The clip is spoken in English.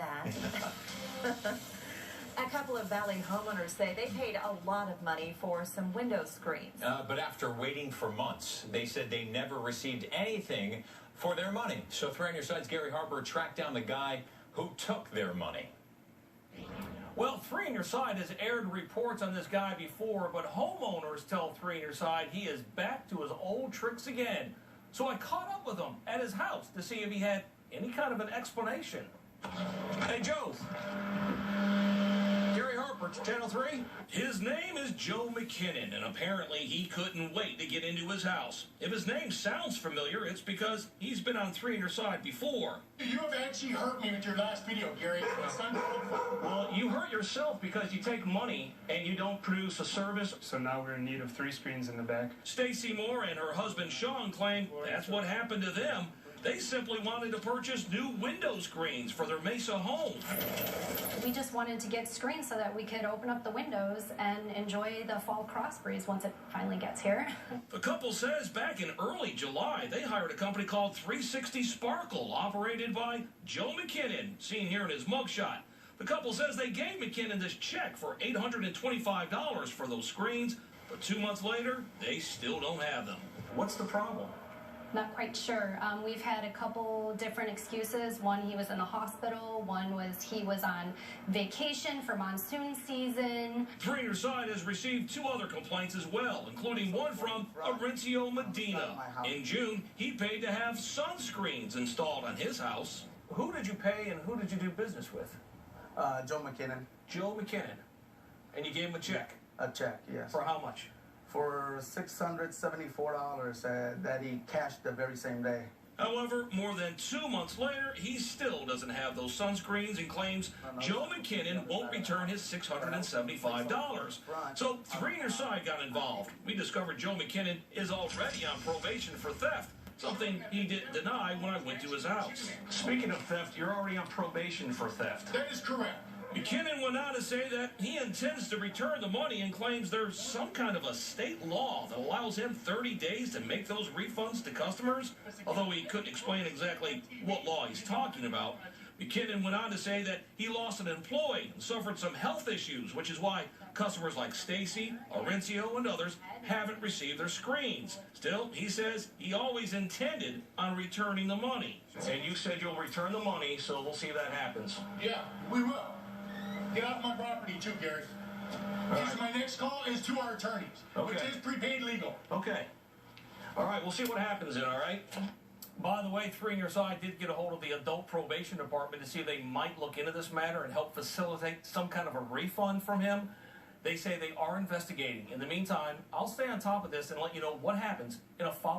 that. A couple of Valley homeowners say they paid a lot of money for some window screens. But after waiting for months, they said they never received anything for their money. So 3 on Your Side's Gary Harper tracked down the guy who took their money. Well, 3 on Your Side has aired reports on this guy before, but homeowners tell 3 on Your Side he is back to his old tricks again. So I caught up with him at his house to see if he had any kind of an explanation. Hey, Joe. Gary Harper, Channel 3. His name is Joe McKinnon, and apparently he couldn't wait to get into his house. If his name sounds familiar, it's because he's been on 3 on Your Side before. You have actually hurt me with your last video, Gary. Well, you hurt yourself because you take money and you don't produce a service. So now we're in need of 3 screens in the back. Stacy Moore and her husband Sean claim that's what happened to them. They simply wanted to purchase new window screens for their Mesa home. We just wanted to get screens so that we could open up the windows and enjoy the fall cross breeze once it finally gets here. The couple says back in early July, they hired a company called 360 Sparkle, operated by Joe McKinnon, seen here in his mugshot. The couple says they gave McKinnon this check for $825 for those screens, but 2 months later, they still don't have them. What's the problem? Not quite sure. We've had a couple different excuses. One, he was in the hospital. One was he was on vacation for monsoon season. 3 on Your Side has received 2 other complaints as well, including one from Aurencio Medina. In June, he paid to have sunscreens installed on his house. Who did you pay and who did you do business with? Joe McKinnon. Joe McKinnon. And you gave him a check? A check, yes. For how much? For $674 that he cashed the very same day. However, more than 2 months later, he still doesn't have those sunscreens and claims Joe McKinnon won't return his $675. So 3 on Your Side got involved. We discovered Joe McKinnon is already on probation for theft, something he didn't deny when I went to his house. Speaking of theft, you're already on probation for theft. That is correct. McKinnon went on to say that he intends to return the money and claims there's some kind of a state law that allows him 30 days to make those refunds to customers. Although he couldn't explain exactly what law he's talking about, McKinnon went on to say that he lost an employee and suffered some health issues, which is why customers like Stacy, Aurencio, and others haven't received their screens. Still, he says he always intended on returning the money. And you said you'll return the money, so we'll see if that happens. Yeah, we will. Get off my property too, Gary. My next call is to our attorneys, which is prepaid legal. Okay. All right, we'll see what happens then, all right? By the way, 3 on Your Side did get a hold of the adult probation department to see if they might look into this matter and help facilitate some kind of a refund from him. They say they are investigating. In the meantime, I'll stay on top of this and let you know what happens in a follow-up.